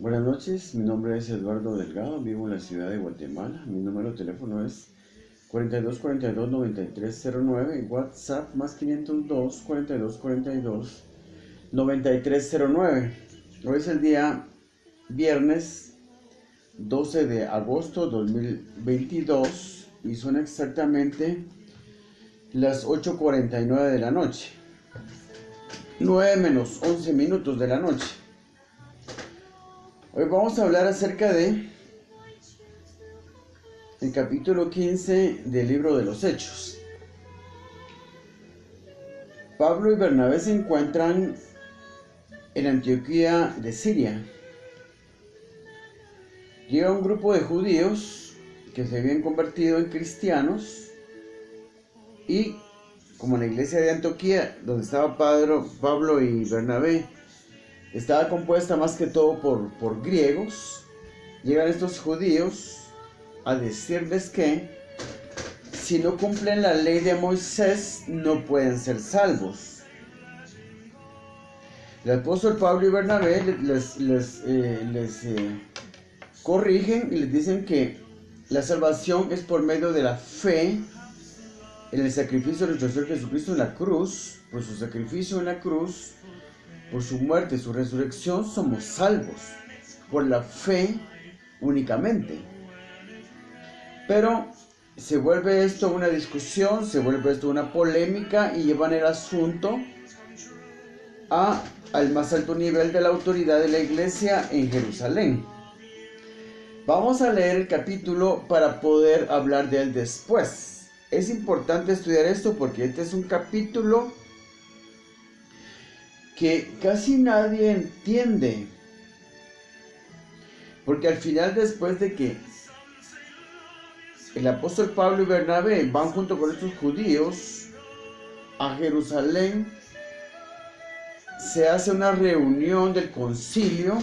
Buenas noches, mi nombre es Eduardo Delgado, vivo en la ciudad de Guatemala. Mi número de teléfono es 4242-9309, WhatsApp más 502-4242-9309. Hoy es el día viernes 12 de agosto 2022 y son exactamente las 8:49 de la noche, 9 menos 11 minutos de la noche. Hoy vamos a hablar acerca de el capítulo 15 del libro de los Hechos. Pablo y Bernabé se encuentran en Antioquía de Siria. Llega un grupo de judíos que se habían convertido en cristianos y como la iglesia de Antioquía, donde estaba Pablo y Bernabé, estaba compuesta más que todo por griegos, llegan estos judíos a decirles que si no cumplen la ley de Moisés no pueden ser salvos. El apóstol Pablo y Bernabé les corrigen y les dicen que la salvación es por medio de la fe en el sacrificio de nuestro Señor Jesucristo en la cruz. Por su sacrificio en la cruz, por su muerte y su resurrección, somos salvos por la fe únicamente. Pero se vuelve esto una discusión, se vuelve esto una polémica y llevan el asunto al más alto nivel de la autoridad de la iglesia en Jerusalén. Vamos a leer el capítulo para poder hablar de él después. Es importante estudiar esto porque este es un capítulo que casi nadie entiende. Porque al final, después de que el apóstol Pablo y Bernabé van junto con estos judíos a Jerusalén, se hace una reunión del concilio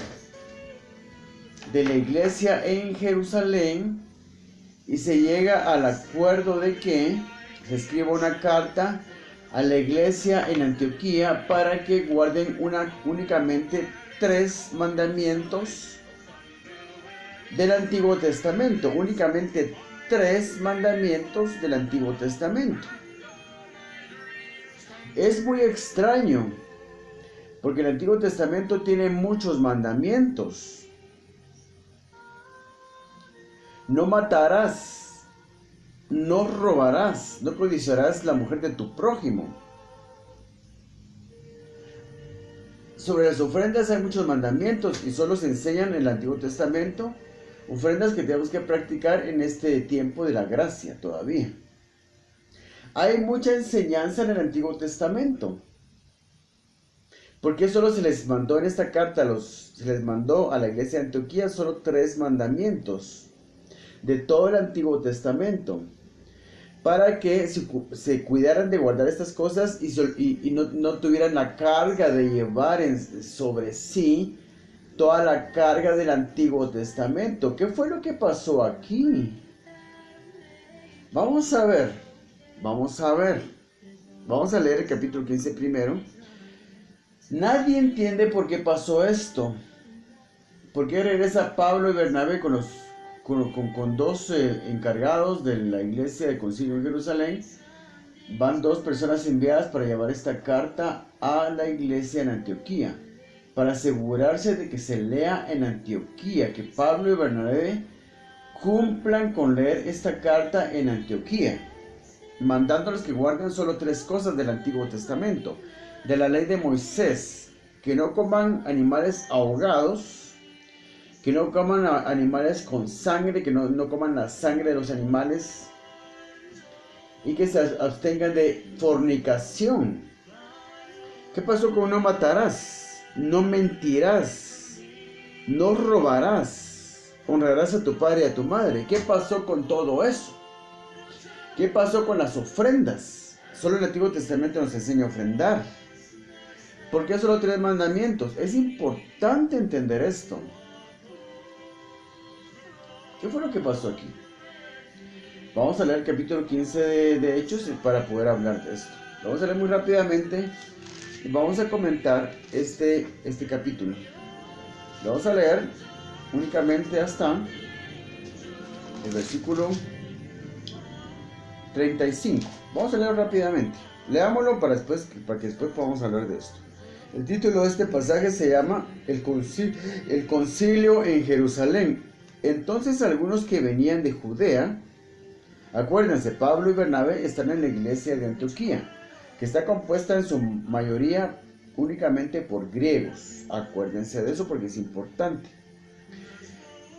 de la iglesia en Jerusalén y se llega al acuerdo de que se escriba una carta a la iglesia en Antioquía para que guarden únicamente 3 mandamientos del Antiguo Testamento, únicamente 3 mandamientos del Antiguo Testamento. Es muy extraño, porque el Antiguo Testamento tiene muchos mandamientos. No matarás, no robarás, no codiciarás la mujer de tu prójimo. Sobre las ofrendas hay muchos mandamientos y solo se enseñan en el Antiguo Testamento, ofrendas que tenemos que practicar en este tiempo de la gracia todavía. Hay mucha enseñanza en el Antiguo Testamento. ¿Por qué solo se les mandó en esta carta, se les mandó a la iglesia de Antioquía solo 3 mandamientos de todo el Antiguo Testamento? Para que se cuidaran de guardar estas cosas y no tuvieran la carga de llevar sobre sí toda la carga del Antiguo Testamento. ¿Qué fue lo que pasó aquí? Vamos a ver. Vamos a leer el capítulo 15 primero. Nadie entiende por qué pasó esto. ¿Por qué regresa Pablo y Bernabé con 2 encargados de la iglesia de concilio en Jerusalén? Van 2 personas enviadas para llevar esta carta a la iglesia en Antioquía, para asegurarse de que se lea en Antioquía, que Pablo y Bernabé cumplan con leer esta carta en Antioquía, mandándoles que guarden solo 3 cosas del Antiguo Testamento, de la ley de Moisés: que no coman animales ahogados, que no coman animales con sangre, que no coman la sangre de los animales, y que se abstengan de fornicación. ¿Qué pasó con no matarás, no mentirás, no robarás, honrarás a tu padre y a tu madre? ¿Qué pasó con todo eso? ¿Qué pasó con las ofrendas? Solo el Antiguo Testamento nos enseña a ofrendar. ¿Por qué solo 3 mandamientos? Es importante entender esto. ¿Qué fue lo que pasó aquí? Vamos a leer el capítulo 15 de Hechos para poder hablar de esto. Vamos a leer muy rápidamente y vamos a comentar este capítulo. Vamos a leer únicamente hasta el versículo 35. Vamos a leer rápidamente. Leámoslo para que después podamos hablar de esto. El título de este pasaje se llama El concilio en Jerusalén. Entonces algunos que venían de Judea, acuérdense, Pablo y Bernabé están en la iglesia de Antioquía, que está compuesta en su mayoría únicamente por griegos. Acuérdense de eso porque es importante.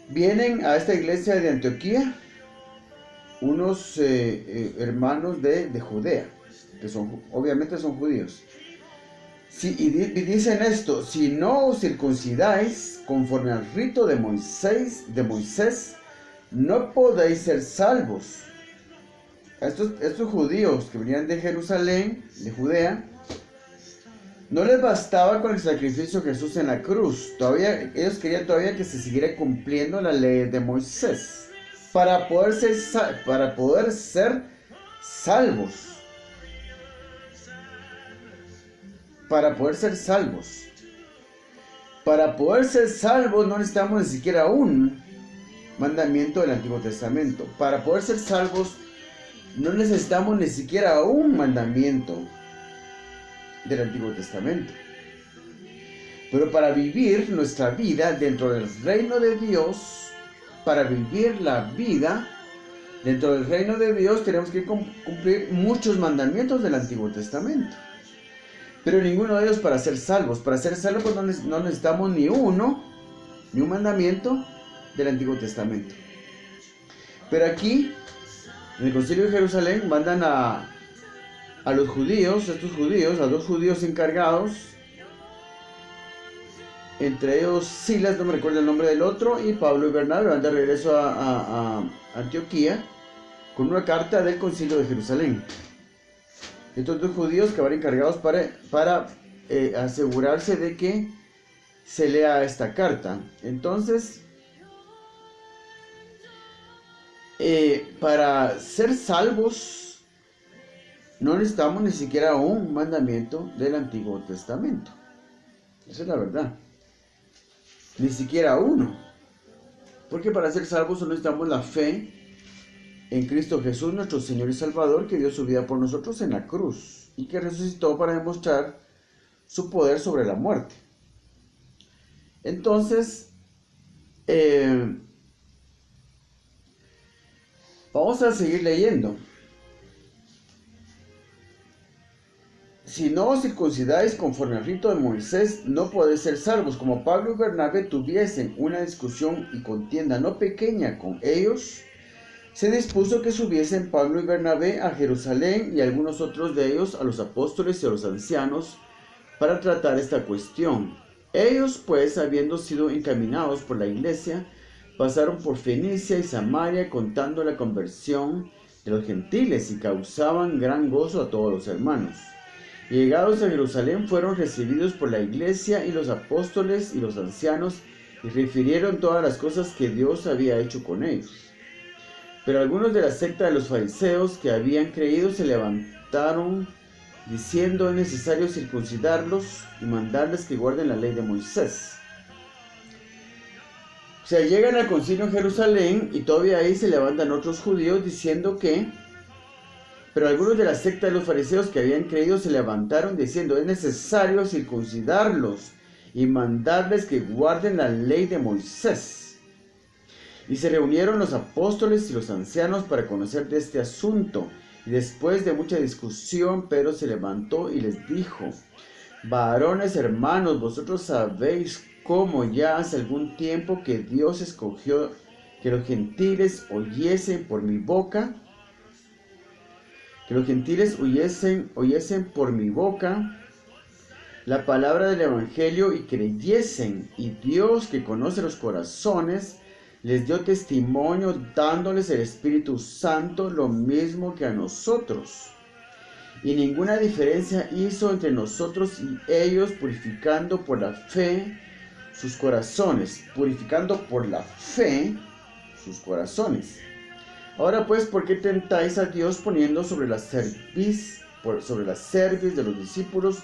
Vienen a esta iglesia de Antioquía unos hermanos de Judea, que obviamente son judíos. Y dicen esto: si no os circuncidáis conforme al rito de Moisés, no podéis ser salvos. Estos judíos que venían de Jerusalén, de Judea, no les bastaba con el sacrificio de Jesús en la cruz. Ellos querían todavía que se siguiera cumpliendo la ley de Moisés para poder ser salvos. Para poder ser salvos. Para poder ser salvos no necesitamos ni siquiera un mandamiento del Antiguo Testamento. Para poder ser salvos no necesitamos ni siquiera un mandamiento del Antiguo Testamento. Pero para vivir nuestra vida dentro del reino de Dios, para vivir la vida dentro del reino de Dios, tenemos que cumplir muchos mandamientos del Antiguo Testamento. Pero ninguno de ellos para ser salvos. Para ser salvos no necesitamos ni un mandamiento del Antiguo Testamento. Pero aquí, en el Concilio de Jerusalén, mandan a los judíos, a dos judíos encargados, entre ellos Silas, no me recuerdo el nombre del otro, y Pablo y Bernabé van de regreso a Antioquía con una carta del Concilio de Jerusalén. Estos dos judíos que van encargados para asegurarse de que se lea esta carta. Entonces, para ser salvos no necesitamos ni siquiera un mandamiento del Antiguo Testamento. Esa es la verdad. Ni siquiera uno. Porque para ser salvos solo necesitamos la fe en Cristo Jesús, nuestro Señor y Salvador, que dio su vida por nosotros en la cruz y que resucitó para demostrar su poder sobre la muerte. Entonces, vamos a seguir leyendo. Si no os circuncidáis conforme al rito de Moisés, no podéis ser salvos. Como Pablo y Bernabé tuviesen una discusión y contienda no pequeña con ellos, se dispuso que subiesen Pablo y Bernabé a Jerusalén y algunos otros de ellos a los apóstoles y a los ancianos para tratar esta cuestión. Ellos, pues, habiendo sido encaminados por la iglesia, pasaron por Fenicia y Samaria contando la conversión de los gentiles y causaban gran gozo a todos los hermanos. Y llegados a Jerusalén fueron recibidos por la iglesia y los apóstoles y los ancianos y refirieron todas las cosas que Dios había hecho con ellos. Pero algunos de la secta de los fariseos que habían creído se levantaron diciendo: es necesario circuncidarlos y mandarles que guarden la ley de Moisés. O sea, llegan al concilio en Jerusalén y todavía ahí se levantan otros judíos diciendo que... Pero algunos de la secta de los fariseos que habían creído se levantaron diciendo: es necesario circuncidarlos y mandarles que guarden la ley de Moisés. Y se reunieron los apóstoles y los ancianos para conocer de este asunto. Y después de mucha discusión, Pedro se levantó y les dijo: varones hermanos, vosotros sabéis cómo ya hace algún tiempo que Dios escogió que los gentiles oyesen por mi boca, oyesen por mi boca la palabra del evangelio y creyesen. Y Dios, que conoce los corazones, les dio testimonio dándoles el Espíritu Santo, lo mismo que a nosotros. Y ninguna diferencia hizo entre nosotros y ellos, purificando por la fe sus corazones. Ahora pues, ¿por qué tentáis a Dios poniendo sobre la cerviz de los discípulos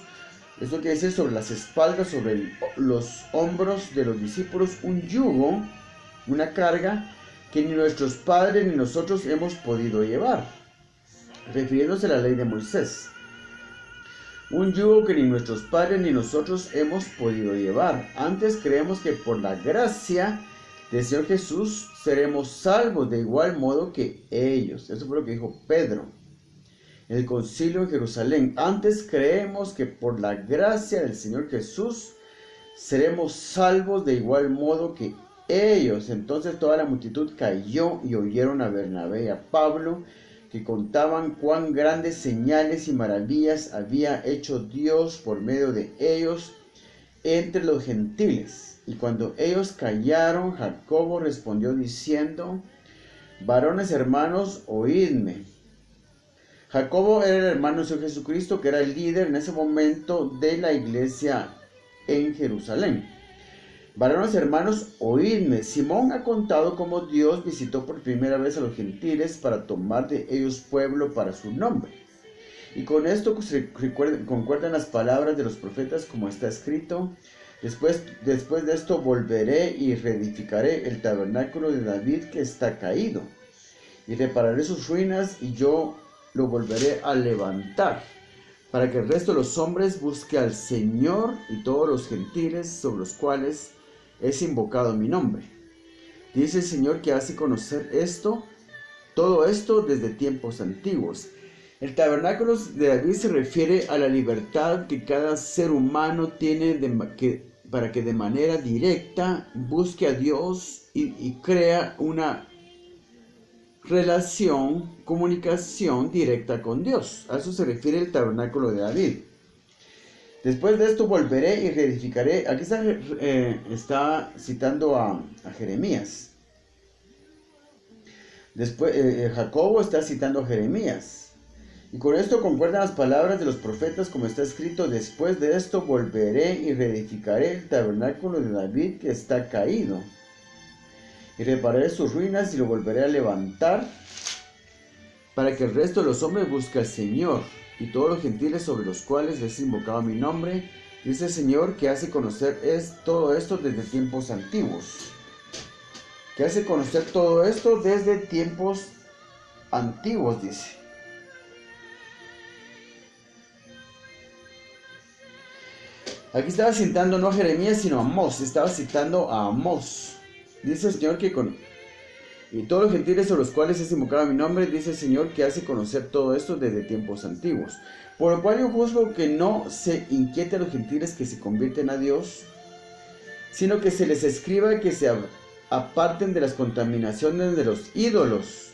Esto quiere decir sobre las espaldas, sobre los hombros de los discípulos, un yugo, una carga que ni nuestros padres ni nosotros hemos podido llevar, refiriéndose a la ley de Moisés. Un yugo que ni nuestros padres ni nosotros hemos podido llevar. Antes creemos que por la gracia del Señor Jesús seremos salvos de igual modo que ellos. Eso fue lo que dijo Pedro en el concilio de Jerusalén. Antes creemos que por la gracia del Señor Jesús seremos salvos de igual modo que ellos. Entonces toda la multitud cayó y oyeron a Bernabé y a Pablo, que contaban cuán grandes señales y maravillas había hecho Dios por medio de ellos entre los gentiles. Y cuando ellos callaron, Jacobo respondió diciendo: varones hermanos, oídme. Jacobo era el hermano de Jesucristo, que era el líder en ese momento de la iglesia en Jerusalén. Varones hermanos, oídme. Simón ha contado cómo Dios visitó por primera vez a los gentiles para tomar de ellos pueblo para su nombre. Y con esto concuerdan las palabras de los profetas, como está escrito: después de esto volveré y reedificaré el tabernáculo de David que está caído, y repararé sus ruinas, y yo lo volveré a levantar, para que el resto de los hombres busque al Señor, y todos los gentiles sobre los cuales es invocado mi nombre. Dice el Señor, que hace conocer todo esto desde tiempos antiguos. El tabernáculo de David se refiere a la libertad que cada ser humano tiene para que de manera directa busque a Dios y crea una relación, comunicación directa con Dios. A eso se refiere el tabernáculo de David. Después de esto volveré y reedificaré. Aquí está citando a Jeremías. Después Jacobo está citando a Jeremías. Y con esto concuerdan las palabras de los profetas, como está escrito: después de esto volveré y reedificaré el tabernáculo de David que está caído, y repararé sus ruinas y lo volveré a levantar, para que el resto de los hombres busque al Señor, y todos los gentiles sobre los cuales es invocado mi nombre. Dice el Señor, que hace conocer todo esto desde tiempos antiguos. Que hace conocer todo esto desde tiempos antiguos, dice. Aquí estaba citando no a Jeremías, sino a Amós. Estaba citando a Amós. Dice el Señor que y todos los gentiles sobre los cuales es invocado mi nombre, dice el Señor, que hace conocer todo esto desde tiempos antiguos. Por lo cual yo juzgo que no se inquiete a los gentiles que se convierten a Dios, sino que se les escriba que se aparten de las contaminaciones de los ídolos,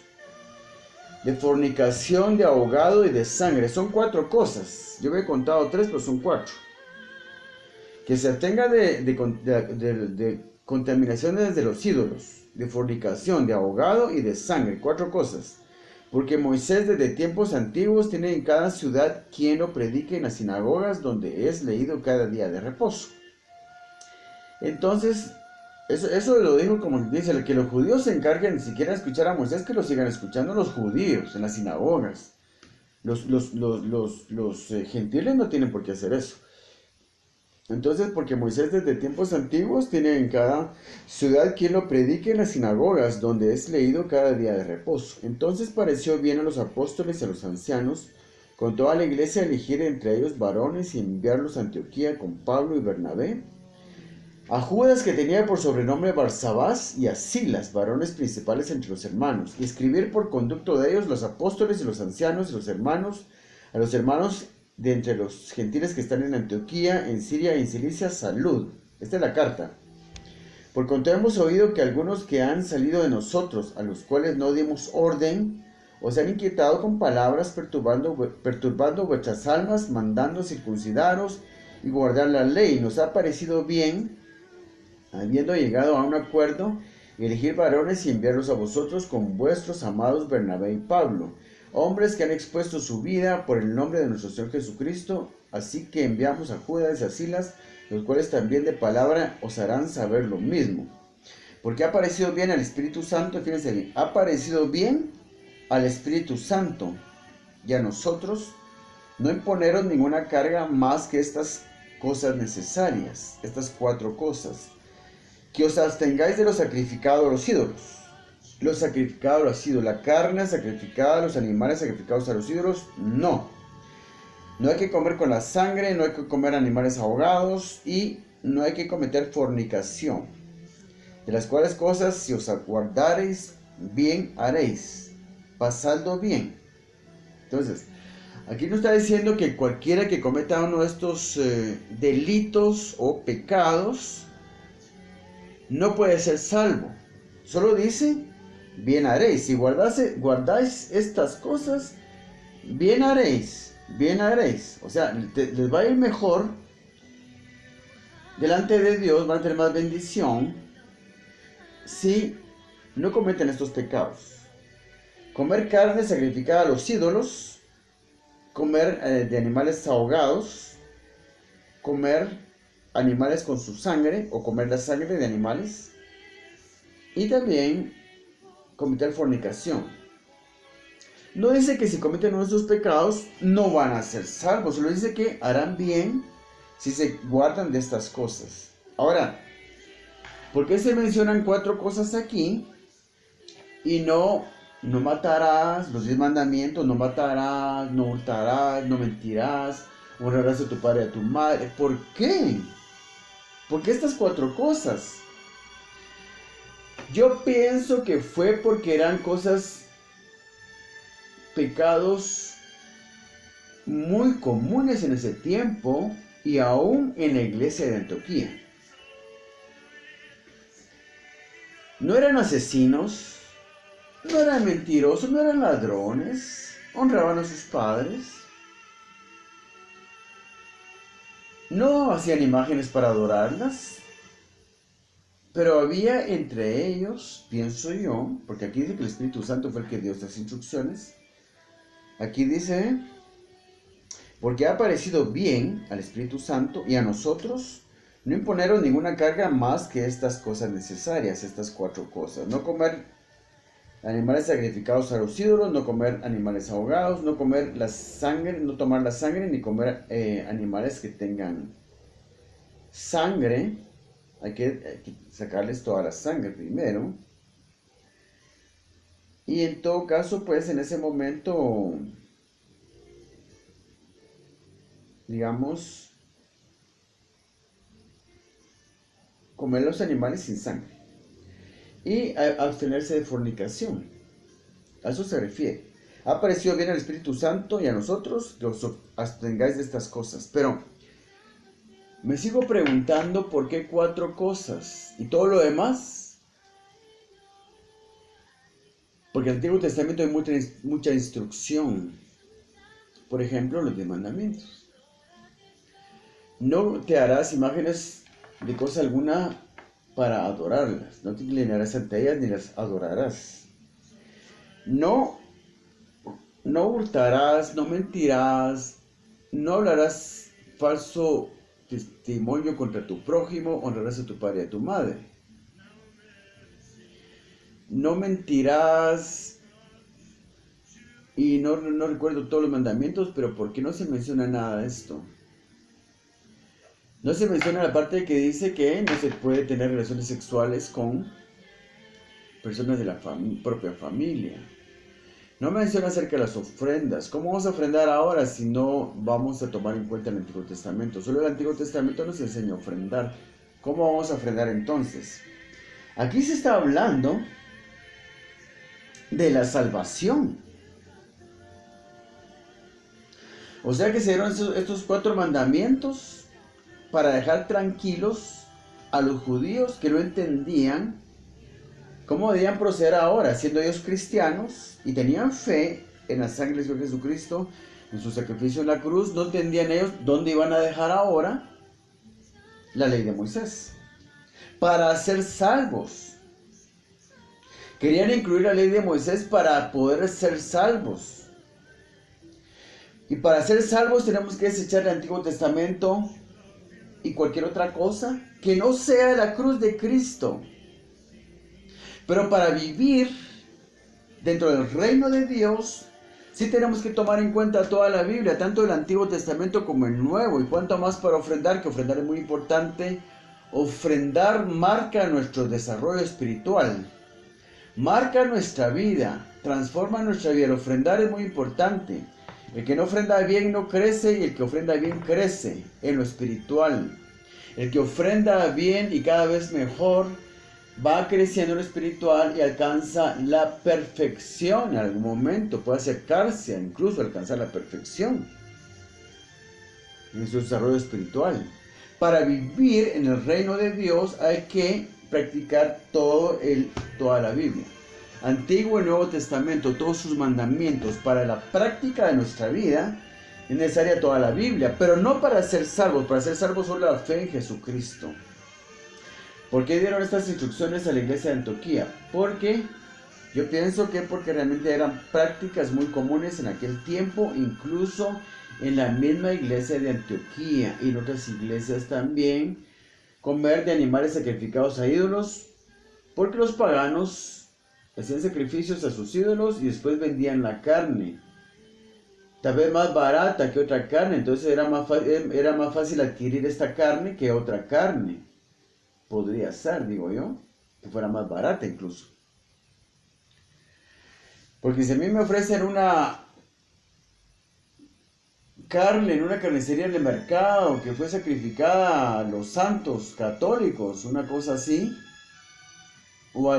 de fornicación, de ahogado y de sangre. Son 4 cosas. Yo he contado 3, pero son 4. Que se abstenga de contaminaciones de los ídolos, de fornicación, de ahogado y de sangre. 4 cosas. Porque Moisés desde tiempos antiguos tiene en cada ciudad quien lo predique en las sinagogas, donde es leído cada día de reposo. Entonces, eso lo dijo, como dice, que los judíos se encarguen, si quieren escuchar a Moisés, que lo sigan escuchando los judíos en las sinagogas. Los gentiles no tienen por qué hacer eso. Entonces, porque Moisés desde tiempos antiguos tiene en cada ciudad quien lo predique en las sinagogas, donde es leído cada día de reposo. Entonces pareció bien a los apóstoles y a los ancianos, con toda la iglesia, elegir entre ellos varones y enviarlos a Antioquía con Pablo y Bernabé, a Judas, que tenía por sobrenombre Barsabás, y a Silas, varones principales entre los hermanos, y escribir por conducto de ellos los apóstoles y los ancianos y los hermanos, a los hermanos de entre los gentiles que están en Antioquía, en Siria y en Cilicia, salud. Esta es la carta. Por cuanto hemos oído que algunos que han salido de nosotros, a los cuales no dimos orden, os han inquietado con palabras, perturbando vuestras almas, mandando circuncidaros y guardar la ley. Nos ha parecido bien, habiendo llegado a un acuerdo, elegir varones y enviarlos a vosotros con vuestros amados Bernabé y Pablo, hombres que han expuesto su vida por el nombre de nuestro Señor Jesucristo. Así que enviamos a Judas y a Silas, los cuales también de palabra os harán saber lo mismo. Porque ha parecido bien al Espíritu Santo, fíjense bien, ha parecido bien al Espíritu Santo y a nosotros no imponeros ninguna carga más que estas cosas necesarias, estas 4 cosas. Que os abstengáis de lo sacrificado a los ídolos. Lo sacrificado a los ídolos, la carne sacrificada, los animales sacrificados a los ídolos, no. No hay que comer con la sangre, no hay que comer animales ahogados y no hay que cometer fornicación. De las cuales cosas, si os aguardareis, bien haréis. Pasadlo bien. Entonces, aquí nos está diciendo que cualquiera que cometa uno de estos delitos o pecados no puede ser salvo. Solo dice, bien haréis. Si guardáis estas cosas, bien haréis. Bien haréis. O sea, les va a ir mejor delante de Dios, van a tener más bendición si no cometen estos pecados. Comer carne sacrificada a los ídolos, comer de animales ahogados, comer animales con su sangre o comer la sangre de animales y también cometer fornicación. No dice que si cometen uno de estos pecados no van a ser salvos, solo dice que harán bien si se guardan de estas cosas. Ahora, ¿por qué se mencionan 4 cosas aquí y no matarás, los 10 mandamientos, no matarás, no hurtarás, no mentirás, honrarás a tu padre y a tu madre? ¿Por qué? ¿Por qué estas 4 cosas? Yo pienso que fue porque eran cosas, pecados muy comunes en ese tiempo y aún en la iglesia de Antioquía. No eran asesinos, no eran mentirosos, no eran ladrones, honraban a sus padres, no hacían imágenes para adorarlas, pero había entre ellos, pienso yo, porque aquí dice que el Espíritu Santo fue el que dio estas instrucciones. Aquí dice, porque ha parecido bien al Espíritu Santo y a nosotros no imponeros ninguna carga más que estas cosas necesarias, estas 4 cosas. No comer animales sacrificados a los ídolos, no comer animales ahogados, no comer la sangre, no tomar la sangre, ni comer animales que tengan sangre. Hay que sacarles toda la sangre primero. Y en todo caso, pues en ese momento, digamos, comer los animales sin sangre. Y abstenerse de fornicación. A eso se refiere. Ha parecido bien al Espíritu Santo y a nosotros que os abstengáis de estas cosas. Pero me sigo preguntando por qué 4 cosas y todo lo demás. Porque en el Antiguo Testamento hay mucha instrucción. Por ejemplo, los 10 mandamientos. No te harás imágenes de cosa alguna para adorarlas. No te inclinarás ante ellas ni las adorarás. No hurtarás, no mentirás, no hablarás falso testimonio contra tu prójimo, honrarás a tu padre y a tu madre. No mentirás, y no recuerdo todos los mandamientos, pero ¿por qué no se menciona nada de esto? No se menciona la parte que dice que no se puede tener relaciones sexuales con personas de la propia familia. No menciona acerca de las ofrendas. ¿Cómo vamos a ofrendar ahora si no vamos a tomar en cuenta el Antiguo Testamento? Solo el Antiguo Testamento nos enseña a ofrendar. ¿Cómo vamos a ofrendar entonces? Aquí se está hablando de la salvación. O sea que se dieron estos 4 mandamientos para dejar tranquilos a los judíos que no entendían cómo debían proceder ahora, siendo ellos cristianos y tenían fe en la sangre del Señor Jesucristo, en su sacrificio en la cruz. No entendían ellos dónde iban a dejar ahora la ley de Moisés para ser salvos. Querían incluir la ley de Moisés para poder ser salvos. Y para ser salvos tenemos que desechar el Antiguo Testamento y cualquier otra cosa que no sea la cruz de Cristo. Pero para vivir dentro del reino de Dios, Sí tenemos que tomar en cuenta toda la Biblia, tanto el Antiguo Testamento como el Nuevo, y cuanto más para ofrendar, que ofrendar es muy importante. Ofrendar marca nuestro desarrollo espiritual, marca nuestra vida, transforma nuestra vida. El ofrendar es muy importante. El que no ofrenda bien no crece, y el que ofrenda bien crece en lo espiritual. El que ofrenda bien y cada vez mejor va creciendo en lo espiritual y alcanza la perfección en algún momento. Puede acercarse a incluso alcanzar la perfección en su desarrollo espiritual. Para vivir en el reino de Dios hay que practicar toda la Biblia. Antiguo y Nuevo Testamento, todos sus mandamientos. Para la práctica de nuestra vida es necesaria toda la Biblia, pero no para ser salvos. Para ser salvos solo la fe en Jesucristo. ¿Por qué dieron estas instrucciones a la iglesia de Antioquía? Porque yo pienso que porque realmente eran prácticas muy comunes en aquel tiempo, incluso en la misma iglesia de Antioquía y en otras iglesias también, comer de animales sacrificados a ídolos, porque los paganos hacían sacrificios a sus ídolos y después vendían la carne, tal vez más barata que otra carne. Entonces era más fácil adquirir esta carne que otra carne. Podría ser, digo yo, que fuera más barata incluso. Porque si a mí me ofrecen una carne en una carnicería en el mercado que fue sacrificada a los santos católicos, una cosa así, o a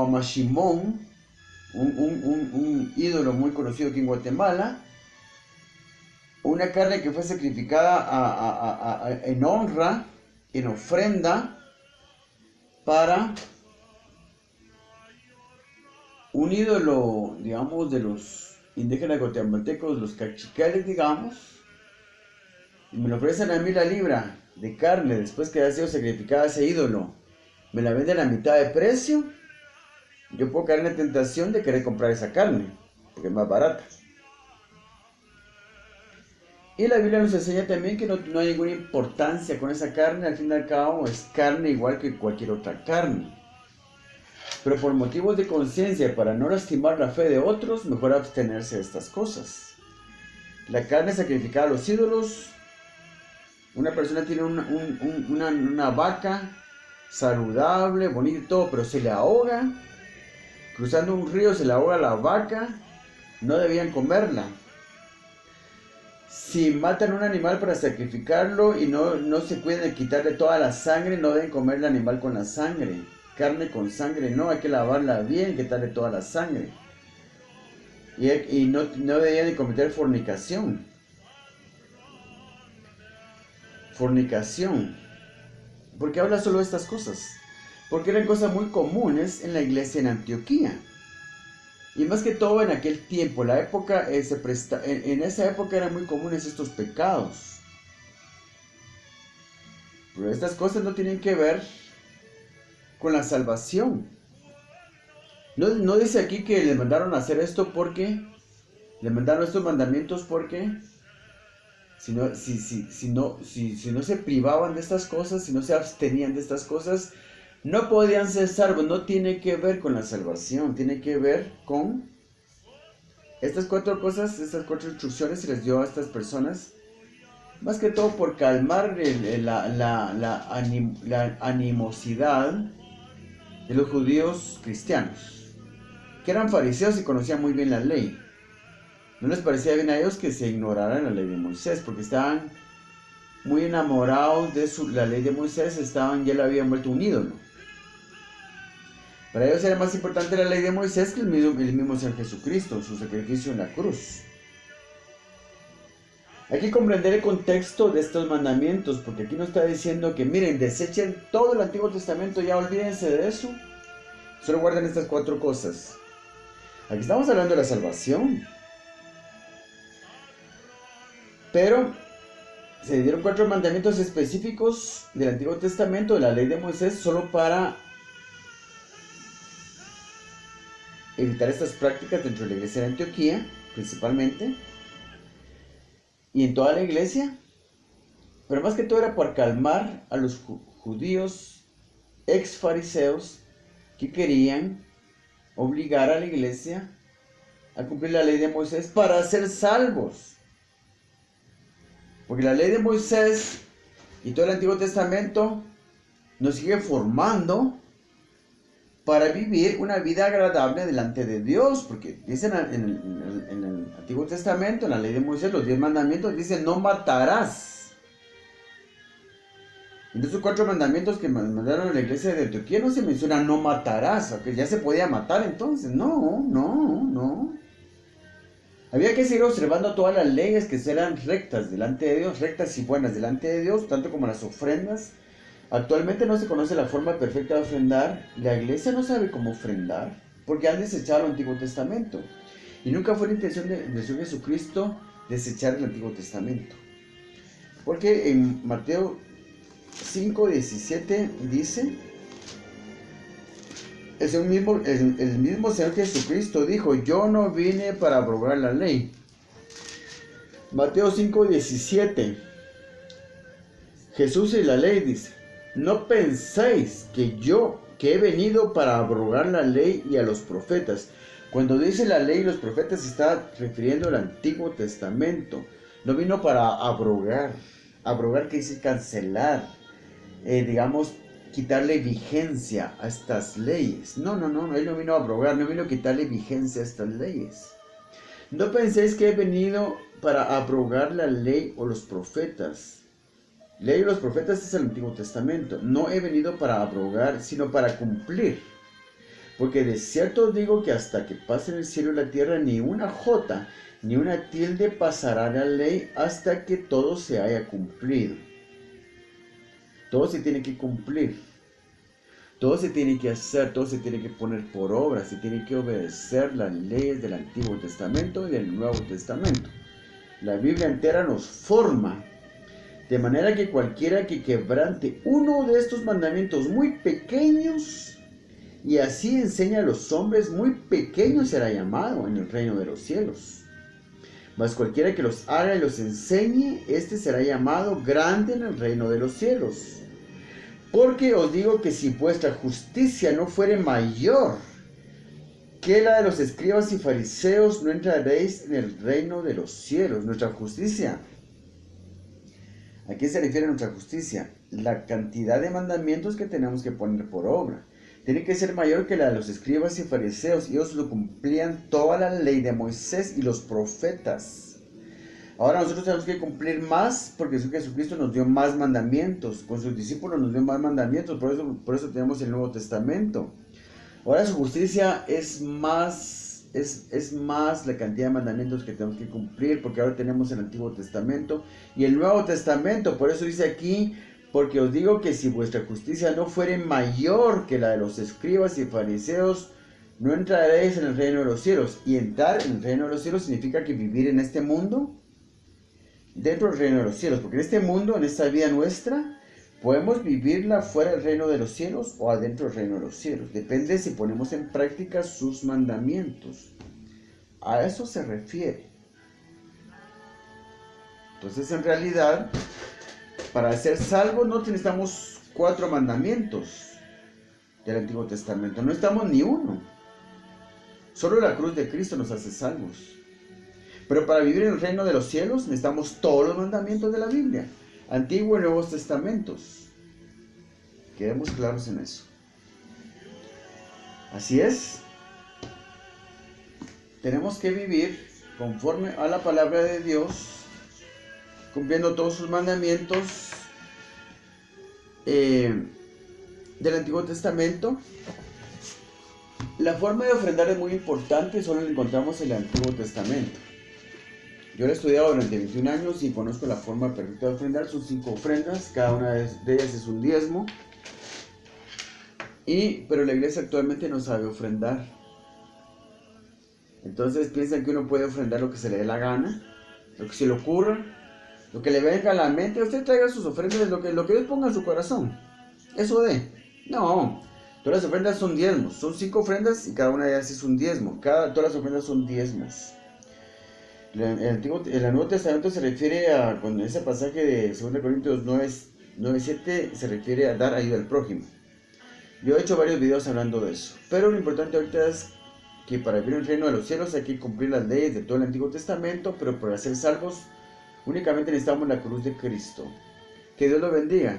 Mashimón, un ídolo muy conocido aquí en Guatemala, una carne que fue sacrificada en honra, en ofrenda, para un ídolo, digamos, de los indígenas guatemaltecos, los cachicales, digamos, y me lo ofrecen a mí la libra de carne después que haya sido sacrificada ese ídolo, me la venden a mitad de precio, yo puedo caer en la tentación de querer comprar esa carne, porque es más barata. Y la Biblia nos enseña también que no hay ninguna importancia con esa carne, al fin y al cabo es carne igual que cualquier otra carne. Pero por motivos de conciencia, para no lastimar la fe de otros, mejor abstenerse de estas cosas. La carne sacrificada a los ídolos. Una persona tiene una vaca saludable, bonita y todo, pero se le ahoga. Cruzando un río se le ahoga la vaca. No debían comerla. Si matan un animal para sacrificarlo y no se cuidan de quitarle toda la sangre, no deben comer el animal con la sangre. Carne con sangre no, hay que lavarla bien, quitarle toda la sangre. Y no deberían de cometer fornicación. Fornicación. ¿Por qué habla solo de estas cosas? Porque eran cosas muy comunes en la iglesia en Antioquía. Y más que todo en aquel tiempo, la época en esa época eran muy comunes estos pecados. Pero estas cosas no tienen que ver con la salvación. No dice aquí que le mandaron a hacer esto porque le mandaron estos mandamientos porque si no se privaban de estas cosas, si no se abstenían de estas cosas, no podían ser salvos. No tiene que ver con la salvación, tiene que ver con estas cuatro cosas, estas cuatro instrucciones se les dio a estas personas, más que todo por calmar la animosidad de los judíos cristianos, que eran fariseos y conocían muy bien la ley. No les parecía bien a ellos que se ignorara la ley de Moisés, porque estaban muy enamorados de la ley de Moisés, ya la habían vuelto un ídolo. Para ellos era más importante la ley de Moisés que el mismo Señor Jesucristo, su sacrificio en la cruz. Hay que comprender el contexto de estos mandamientos, porque aquí nos está diciendo que miren, desechen todo el Antiguo Testamento, ya olvídense de eso. Solo guarden estas cuatro cosas. Aquí estamos hablando de la salvación. Pero se dieron cuatro mandamientos específicos del Antiguo Testamento, de la ley de Moisés, solo para evitar estas prácticas dentro de la iglesia de Antioquía, principalmente, y en toda la iglesia. Pero más que todo era para calmar a los judíos ex fariseos que querían obligar a la iglesia a cumplir la ley de Moisés para ser salvos. Porque la ley de Moisés y todo el Antiguo Testamento nos sigue formando para vivir una vida agradable delante de Dios. Porque dicen en el Antiguo Testamento, en la ley de Moisés, los 10 mandamientos, dicen no matarás. En esos 4 mandamientos que mandaron a la iglesia de Antioquía no se menciona no matarás, aunque ya se podía matar entonces. No. Había que seguir observando todas las leyes que serán rectas delante de Dios, rectas y buenas delante de Dios, tanto como las ofrendas. Actualmente no se conoce la forma perfecta de ofrendar. La iglesia no sabe cómo ofrendar, porque han desechado el Antiguo Testamento. Y nunca fue la intención de Jesús Jesucristo desechar el Antiguo Testamento. Porque en Mateo 5:17 dice, el mismo Señor Jesucristo dijo, yo no vine para abrogar la ley. Mateo 5:17, Jesús y la ley dice, no penséis que he venido para abrogar la ley y a los profetas. Cuando dice la ley y los profetas se está refiriendo al Antiguo Testamento. No vino para abrogar. Abrogar quiere decir cancelar. Quitarle vigencia a estas leyes. No, Él no vino a abrogar, no vino a quitarle vigencia a estas leyes. No penséis que he venido para abrogar la ley o los profetas. Ley y los profetas es el Antiguo Testamento. No he venido para abrogar, sino para cumplir. Porque de cierto os digo que hasta que pasen el cielo y la tierra, ni una jota, ni una tilde pasará la ley hasta que todo se haya cumplido. Todo se tiene que cumplir. Todo se tiene que hacer, todo se tiene que poner por obra, se tiene que obedecer las leyes del Antiguo Testamento y del Nuevo Testamento. La Biblia entera nos forma, de manera que cualquiera que quebrante uno de estos mandamientos muy pequeños, y así enseña a los hombres, muy pequeño será llamado en el reino de los cielos. Mas cualquiera que los haga y los enseñe, este será llamado grande en el reino de los cielos. Porque os digo que si vuestra justicia no fuere mayor que la de los escribas y fariseos, no entraréis en el reino de los cielos. Nuestra justicia. ¿A qué se refiere nuestra justicia? La cantidad de mandamientos que tenemos que poner por obra. Tiene que ser mayor que la de los escribas y fariseos. Ellos lo cumplían toda la ley de Moisés y los profetas. Ahora nosotros tenemos que cumplir más porque Jesucristo nos dio más mandamientos. Con sus discípulos nos dio más mandamientos. Por eso tenemos el Nuevo Testamento. Ahora su justicia es más la cantidad de mandamientos que tenemos que cumplir. Porque ahora tenemos el Antiguo Testamento y el Nuevo Testamento. Por eso dice aquí, porque os digo que si vuestra justicia no fuere mayor que la de los escribas y fariseos, no entraréis en el reino de los cielos. Y entrar en el reino de los cielos significa que vivir en este mundo dentro del reino de los cielos, porque en este mundo, en esta vida nuestra, podemos vivirla fuera del reino de los cielos o adentro del reino de los cielos. Depende si ponemos en práctica sus mandamientos. A eso se refiere. Entonces, en realidad, para ser salvos no necesitamos 4 mandamientos del Antiguo Testamento. No necesitamos ni uno. Solo la cruz de Cristo nos hace salvos. Pero para vivir en el reino de los cielos necesitamos todos los mandamientos de la Biblia, Antiguo y Nuevos Testamentos. Quedemos claros en eso. Así es. Tenemos que vivir conforme a la palabra de Dios, cumpliendo todos sus mandamientos del Antiguo Testamento. La forma de ofrendar es muy importante, solo la encontramos en el Antiguo Testamento. Yo lo he estudiado durante 21 años y conozco la forma perfecta de ofrendar. Son 5 ofrendas, cada una de ellas es un diezmo. Pero la iglesia actualmente no sabe ofrendar. Entonces piensan que uno puede ofrendar lo que se le dé la gana, lo que se le ocurra, lo que le venga a la mente. Usted traiga sus ofrendas, lo que Dios ponga en su corazón. Eso de. No. Todas las ofrendas son diezmos. Son 5 ofrendas y cada una de ellas es un diezmo. Todas las ofrendas son diezmos. El Nuevo Testamento se refiere a, cuando ese pasaje de 2 Corintios 9:7 se refiere a dar ayuda al prójimo. Yo he hecho varios videos hablando de eso, pero lo importante ahorita es que para vivir en el reino de los cielos hay que cumplir las leyes de todo el Antiguo Testamento, pero para ser salvos únicamente necesitamos la cruz de Cristo. Que Dios lo bendiga.